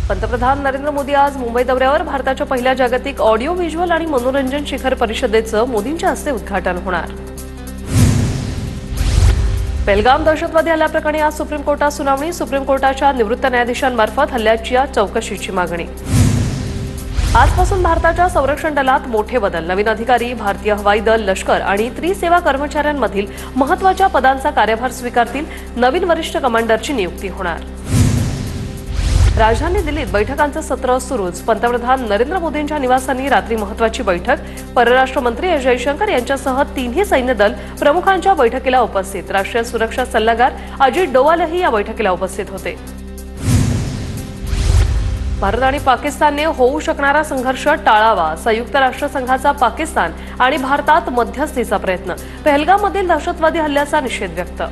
पंतप्रधान नरेंद्र मोदी आज मुंबई दौऱ्यावर. भारताच्या पहिल्या जागतिक ऑडिओ व्हिज्युअल आणि मनोरंजन शिखर परिषदेचं मोदींच्या हस्ते उद्घाटन होणार. पहलगाम दहशतवादी हल्ल्याप्रकरणी आज सुप्रीम कोर्टात सुनावणी. सुप्रीम कोर्टाच्या निवृत्त न्यायाधीशांमार्फत हल्ल्याच्या चौकशीची मागणी. आजपासून भारताच्या संरक्षण दलात मोठे बदल. नवीन अधिकारी भारतीय हवाई दल, लष्कर आणि त्रिसेवा कर्मचाऱ्यांमधील महत्त्वाच्या पदांचा कार्यभार स्वीकारतील. नवीन वरिष्ठ कमांडरची नियुक्ती होणार. राजधानी दिल्लीत बैठकांचं सत्र सुरूच. पंतप्रधान नरेंद्र मोदींच्या निवासस्थानी रात्री महत्त्वाची बैठक. परराष्ट्र मंत्री एस जयशंकर यांच्यासह तिन्ही सैन्य दल प्रमुखांच्या बैठकीला उपस्थित. राष्ट्रीय सुरक्षा सल्लागार अजित डोवालही या बैठकीला उपस्थित होते. भारत आणि पाकिस्तानने होऊ शकणारा संघर्ष टाळावा. संयुक्त राष्ट्रसंघाचा पाकिस्तान आणि भारतात मध्यस्थीचा प्रयत्न. पहलगाममधील दहशतवादी हल्ल्याचा निषेध व्यक्त.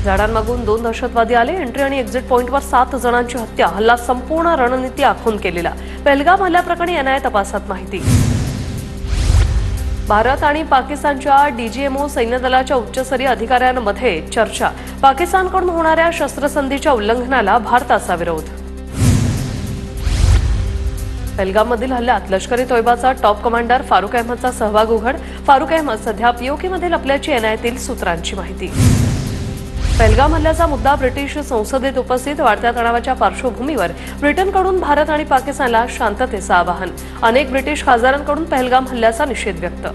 झाडांमागून 2 दहशतवादी आले. एंट्री आणि एक्झिट पॉइंटवर 7 जणांची हत्या. हल्ला संपूर्ण रणनीती आखून केलेला. पहलगाम हल्ल्याप्रकरणी एनआयए तपासात माहिती. भारत आणि पाकिस्तानच्या डीजीएमओ सैन्य दलाच्या उच्चस्तरीय अधिकाऱ्यांमध्ये चर्चा. पाकिस्तानकडून होणाऱ्या शस्त्रसंधीच्या उल्लंघनाला भारताचा विरोध. पहलगाममधील हल्ल्यात लष्कर ए तोयबाचा टॉप कमांडर फारुक अहमदचा सहभाग उघड. फारुक अहमद सध्या पीओकेमध्ये लपल्याची एनआयएतील सूत्रांची माहिती. पहलगाम हल्ल्याचा मुद्दा ब्रिटिश संसदेत उपस्थित. वाढत्या तणावाच्या पार्श्वभूमीवर ब्रिटनकडून भारत आणि पाकिस्तानला शांततेचं आवाहन. अनेक ब्रिटिश खासदारांकडून पहलगाम हल्ल्याचा निषेध व्यक्त.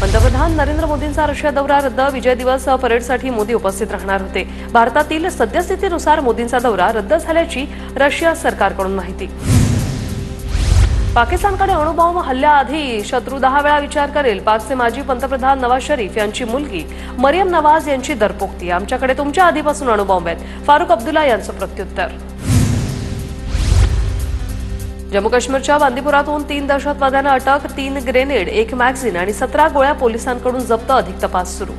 पंतप्रधान नरेंद्र मोदींचा रशिया दौरा रद्द. विजय दिवस परेडसाठी मोदी उपस्थित राहणार होते. भारतातील सद्यस्थितीनुसार मोदींचा दौरा रद्द झाल्याची रशिया सरकारकडून माहिती. पाकिस्तानकडे अणुबॉम्ब हल्ल्याआधी शत्रू 10 वेळा विचार करेल. पाकचे माजी पंतप्रधान नवाज शरीफ यांची मुलगी मरियम नवाज यांची दरपोक्ती. आमच्याकडे तुमच्या आधीपासून अणुबॉम्ब आहेत. फारुक अब्दुल्ला यांचं प्रत्युत्तर. जम्मू काश्मीरच्या बांदीपुरातून 3 दहशतवाद्यांना अटक. 3 ग्रेनेड, 1 मॅगझिन आणि 17 गोळ्या पोलिसांकडून जप्त. अधिक तपास सुरू.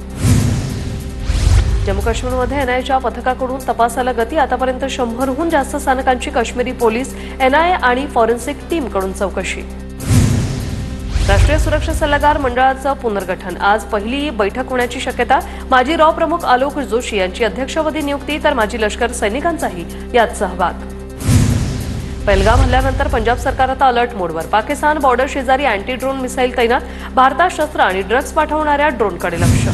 जम्मू काश्मीरमध्ये एनआयएच्या पथकाकडून तपासाला गती. आतापर्यंत 100हून जास्त स्थानकांची काश्मीरी पोलीस, एनआयए आणि फॉरेन्सिक टीमकडून चौकशी. राष्ट्रीय सुरक्षा सल्लागार मंडळाचं पुनर्गठन. आज पहिली बैठक होण्याची शक्यता. माजी रॉ प्रमुख आलोक जोशी यांची अध्यक्षपदी नियुक्ती तर माजी लष्कर सैनिकांचाही यात सहभाग. पहलगाम हल्ल्यानंतर पंजाब सरकार आता अलर्ट मोडवर. पाकिस्तान बॉर्डर शेजारी अँटी ड्रोन मिसाईल तैनात. भारतात शस्त्र आणि ड्रग्ज पाठवणाऱ्या ड्रोनकडे लक्ष.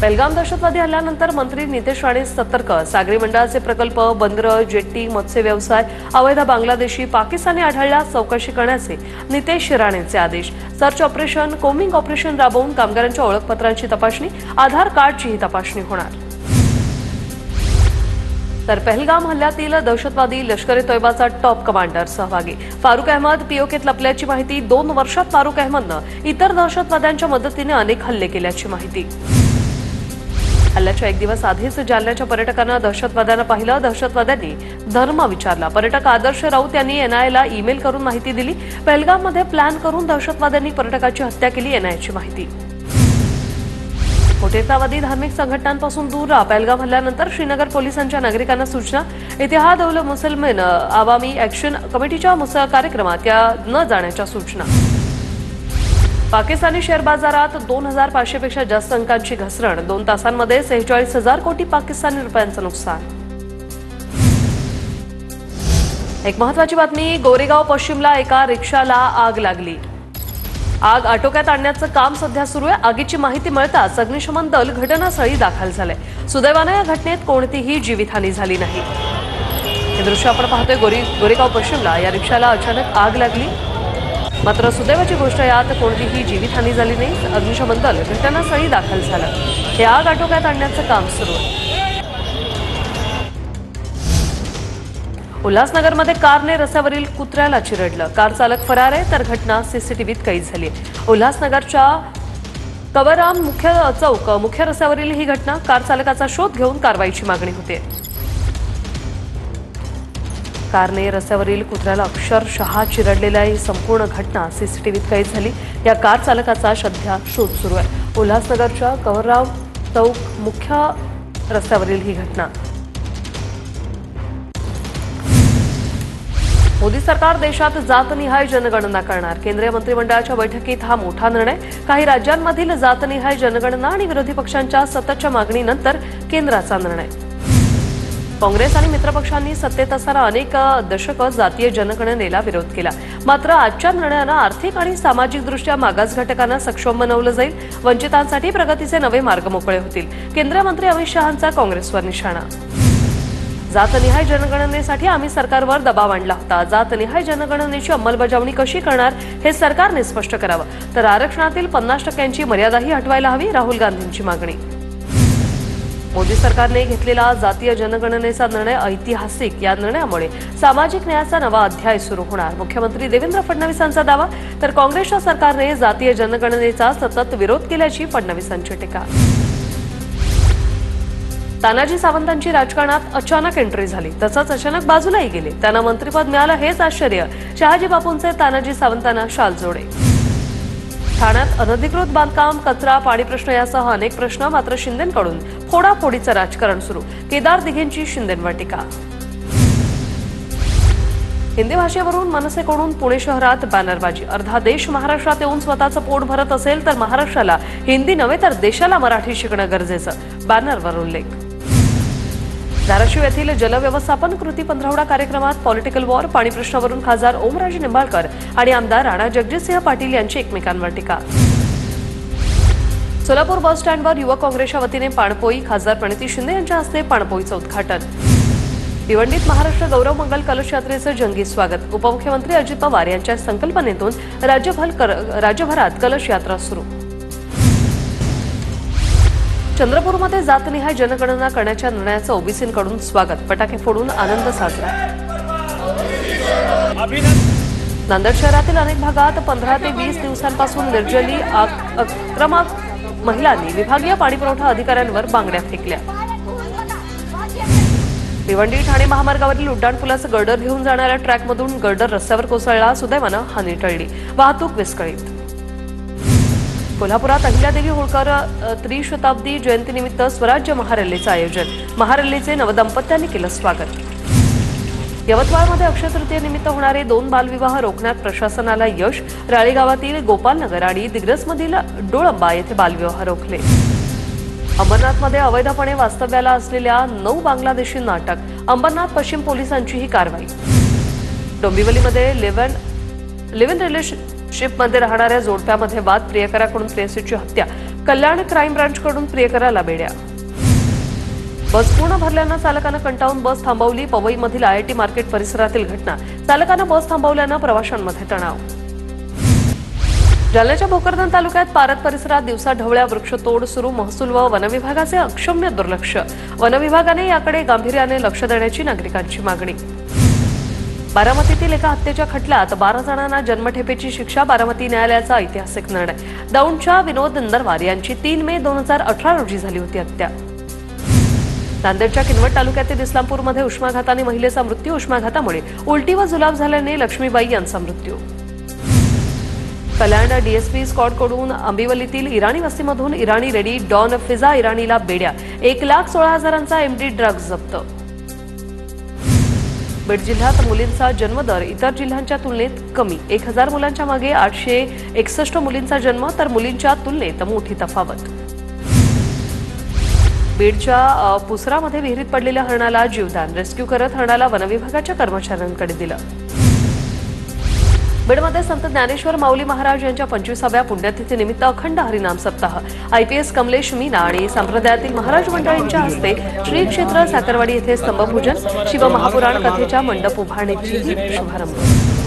पहलगाम दहशतवादी हल्ल्यानंतर मंत्री नितेश राणे सतर्क. सागरी मंडळाचे प्रकल्प, बंदरं, जेट्टी, मत्स्य व्यवसाय अवैध बांगलादेशी, पाकिस्तानी आढळल्यास चौकशी करण्याचे नितेश राणेंचे आदेश. सर्च ऑपरेशन, कोमिंग ऑपरेशन राबवून कामगारांच्या ओळखपत्रांची तपासणी, आधार कार्डचीही तपासणी होणार. तर पहलगाम हल्ल्यातील दहशतवादी लष्कर ए तोयबाचा टॉप कमांडर सहभागी. फारुक अहमद पीओकेत लपल्याची माहिती. 2 वर्षात फारुक अहमदनं इतर दहशतवाद्यांच्या मदतीने अनेक हल्ले केल्याची माहिती. हल्ल्याच्या 1 दिवस आधीच जालन्याच्या पर्यटकांना दहशतवाद्यांना पाहिलं. दहशतवाद्यांनी धर्म विचारला. पर्यटक आदर्श राऊत यांनी एनआयएला ईमेल करून माहिती दिली. पहलगाममध्ये प्लॅन करून दहशतवाद्यांनी पर्यटकाची हत्या केली. एनआयएची माहिती. फुटीरतावादी धार्मिक संघटनांपासून दूर राहा. पहलगाम हल्ल्यानंतर श्रीनगर पोलिसांच्या नागरिकांना सूचना. इतिहाद उल मुसलमान आवामी ॲक्शन कमिटीच्या कार्यक्रमात न जाण्याच्या सूचना. पाकिस्तानी शेअर बाजारात 2500 पेक्षा जास्त अंकांची घसरण. 2 तासांमध्ये 46,000 कोटी पाकिस्तानी रुपयांचं नुकसान. एक महत्त्वाची बातमी. गोरेगाव पश्चिमला एका रिक्षाला आग लागली. आग आटोक्यात आणण्याचं काम सध्या सुरू आहे. आगीची माहिती मिळताच अग्निशमन दल घटनास्थळी दाखल झाले. सुदैवाने या घटनेत कोणतीही जीवितहानी झाली नाही. हे दृश्य आपण पाहतोय. गोरेगाव पश्चिमला या रिक्षाला अचानक आग लागली. मात्र सुदैवाची गोष्ट यात कोणतीही जीवितहानी झाली नाही. अग्निशमन दल घटनास्थळी दाखल झालं. हे आग आटोक्यात आणण्याचं काम सुरू आहे. उल्हासनगरमध्ये कारने रस्त्यावरील कुत्र्याला चिरडलं. कार चालक फरार आहे तर घटना सीसीटीव्हीत कैद झाली. उल्हासनगरच्या कवराम मुख्य रस्त्यावरील ही घटना. कार चालकाचा शोध घेऊन कारवाईची मागणी होते. कारने रस्त्यावरील कुत्र्याला अक्षरशः चिरडलेल्या ही संपूर्ण घटना सीसीटीव्हीत कैद झाली. या कार चालकाचा सध्या शोध सुरू आहे. उल्हासनगरच्या कवरराव चौक मुख्य रस्त्यावरील ही घटना. मोदी सरकार देशात जातनिहाय जनगणना करणार. केंद्रीय मंत्रिमंडळाच्या बैठकीत हा मोठा निर्णय. काही राज्यांमधील जातनिहाय जनगणना आणि विरोधी पक्षांच्या सततच्या मागणीनंतर केंद्राचा निर्णय. काँग्रेस आणि मित्रपक्षांनी सत्तेत असताना अनेक दशकं जातीय जनगणनेला विरोध केला. मात्र आजच्या निर्णयानं आर्थिक आणि सामाजिकदृष्ट्या मागास घटकांना सक्षम बनवलं जाईल. वंचितांसाठी प्रगतीचे नवे मार्ग मोकळे होतील. केंद्रीय मंत्री अमित शहांचा काँग्रेसवर निशाणा. जातनिहाय जनगणनेसाठी आम्ही सरकारवर दबाव आणला होता. जातनिहाय जनगणनेची अंमलबजावणी कशी करणार हे सरकारने स्पष्ट करावं. तर आरक्षणातील 50% मर्यादाही हटवायला हवी. राहुल गांधींची मागणी. मोदी सरकारने घेतलेला जातीय जनगणनेचा निर्णय ऐतिहासिक. या निर्णयामुळे सामाजिक न्यायाचा नवा अध्याय सुरू होणार. मुख्यमंत्री देवेंद्र फडणवीसांचा दावा. तर काँग्रेसच्या सरकारने जातीय जनगणनेचा सतत विरोध केल्याची फडणवीसांची टीका. तानाजी सावंतांची राजकारणात अचानक एंट्री झाली. तसंच अचानक बाजूलाही गेले. त्यांना मंत्रिपद मिळालं हेच आश्चर्य. शहाजी बापूंचे तानाजी सावंतांना शाल जोडे. ठाण्यात अनधिकृत बांधकाम, कचरा, पाणी प्रश्न यासह अनेक प्रश्न. मात्र शिंदेंकडून फोडाफोडीचं राजकारण सुरू. केदार दिघेंची शिंदेंवर टीका. हिंदी भाषेवरून मनसेकडून पुणे शहरात बॅनरबाजी. अर्धा देश महाराष्ट्रात येऊन स्वतःचं पोट भरत असेल तर महाराष्ट्राला हिंदी नव्हे तर देशाला मराठी शिकणं गरजेचं. बॅनरवर उल्लेख. धाराशिव येथील जलव्यवस्थापन कृती पंधरवडा कार्यक्रमात पॉलिटिकल वॉर. पाणी प्रश्नावरून खासदार ओमराजे निंबाळकर आणि आमदार राणा जगजितसिंह पाटील यांची एकमेकांवर टीका. सोलापूर बस स्टँडवर युवक काँग्रेसच्या वतीने पाणपोई. खासदार प्रणिती शिंदे यांच्या हस्ते पाणपोईचं उद्घाटन. भिवंडीत महाराष्ट्र गौरव मंगल कलश यात्रेचं जंगी स्वागत. उपमुख्यमंत्री अजित पवार यांच्या संकल्पनेतून राज्यभरात कलश यात्रा सुरू. चंद्रपूरमध्ये जातनिहाय जनगणना करण्याच्या निर्णयाचं ओबीसींकडून स्वागत. फटाके फोडून आनंद साजरा. नांदेड शहरातील अनेक भागात 15 ते 20 दिवसांपासून निर्जली आक्रमक महिलांनी विभागीय पाणीपुरवठा अधिकाऱ्यांवर बांगड्या फेकल्या. भिवंडी ठाणे महामार्गावरील उड्डाणपुलाचं गर्डर घेऊन जाणाऱ्या ट्रॅकमधून गर्डर रस्त्यावर कोसळला. सुदैवानं हानी टळली. वाहतूक विस्कळीत. कोल्हापुरात अहिल्यादेवी होळकर त्रिशताब्दी जयंतीनिमित्त स्वराज्य महारॅलीचं आयोजन. महारॅलीचे नवदंपत्यांनी केलं स्वागत. यवतमाळमध्ये अक्षय तृतीयेनिमित्त होणारे 2 बालविवाह रोखण्यात प्रशासनाला यश. राळी गावातील गोपालनगर आणि दिग्रसमधील डोळंबा येथे बालविवाह रोखले. अंबरनाथमध्ये अवैधपणे वास्तव्याला असलेल्या 9 बांगलादेशींना अटक. अंबरनाथ पश्चिम पोलिसांची ही कारवाई. डोंबिवलीमध्ये लिव्ह इन रिलेशनशिपमध्ये राहणाऱ्या जोडप्यामध्ये वाद. प्रियकराकडून प्रेयसीची हत्या. कल्याण क्राईम ब्रांचकडून प्रियकराला बेड्या. बस पूर्ण भरल्यानं चालकानं कंटाळून बस थांबवली. पवईमधील IIT मार्केट परिसरातील घटना. चालकानं बस थांबवल्यानं प्रवाशांमध्ये तणाव. जालन्याच्या भोकरदन तालुक्यात पारत परिसरात दिवसा ढवळ्या वृक्षतोड सुरू. महसूल व वनविभागाचे अक्षम्य दुर्लक्ष. वनविभागाने याकडे गांभीर्याने लक्ष देण्याची नागरिकांची मागणी. बारामतीतील एका हत्येच्या खटल्यात 12 जणांना जन्मठेपेची शिक्षा. बारामती न्यायालयाचा ऐतिहासिक निर्णय. दौंडच्या विनोद नंदरवार यांची 3 मे 2018 रोजी झाली होती हत्या. नांदेडच्या किनवट तालुक्यातील इस्लामपूरमध्ये उष्माघाताने महिलेचा मृत्यू. उष्माघातामुळे उलटी व जुलाब झाल्याने लक्ष्मीबाई यांचा मृत्यू. कल्याण DSP स्क्वॉडकडून आंबिवलीतील इराणी वस्तीमधून इराणी रेडी डॉन फिजा इराणीला बेड्या. 1,16,000चा MD ड्रग्ज जप्त. बीड जिल्ह्यात मुलींचा जन्मदर इतर जिल्ह्यांच्या तुलनेत कमी. 1,000 मुलांच्या मागे 861 मुलींचा जन्म तर मुलींच्या तुलनेत मोठी तफावत. बीडच्या पुसरामध्ये विहिरीत पडलेल्या हरणाला जीवदान. रेस्क्यू करत हरणाला वनविभागाच्या कर्मचाऱ्यांकडे दिलं. बीडमध्ये संत ज्ञानेश्वर माऊली महाराज यांच्या 25व्या पुण्यतिथीनिमित्त अखंड हरिनाम सप्ताह. IPS कमलेश मीना आणि संप्रदायातील महाराज मंडळींच्या हस्ते श्री क्षेत्र साखरवाडी येथे स्तंभपूजन. शिवमहापुराण कथेच्या मंडप उभारणीची शुभारंभ.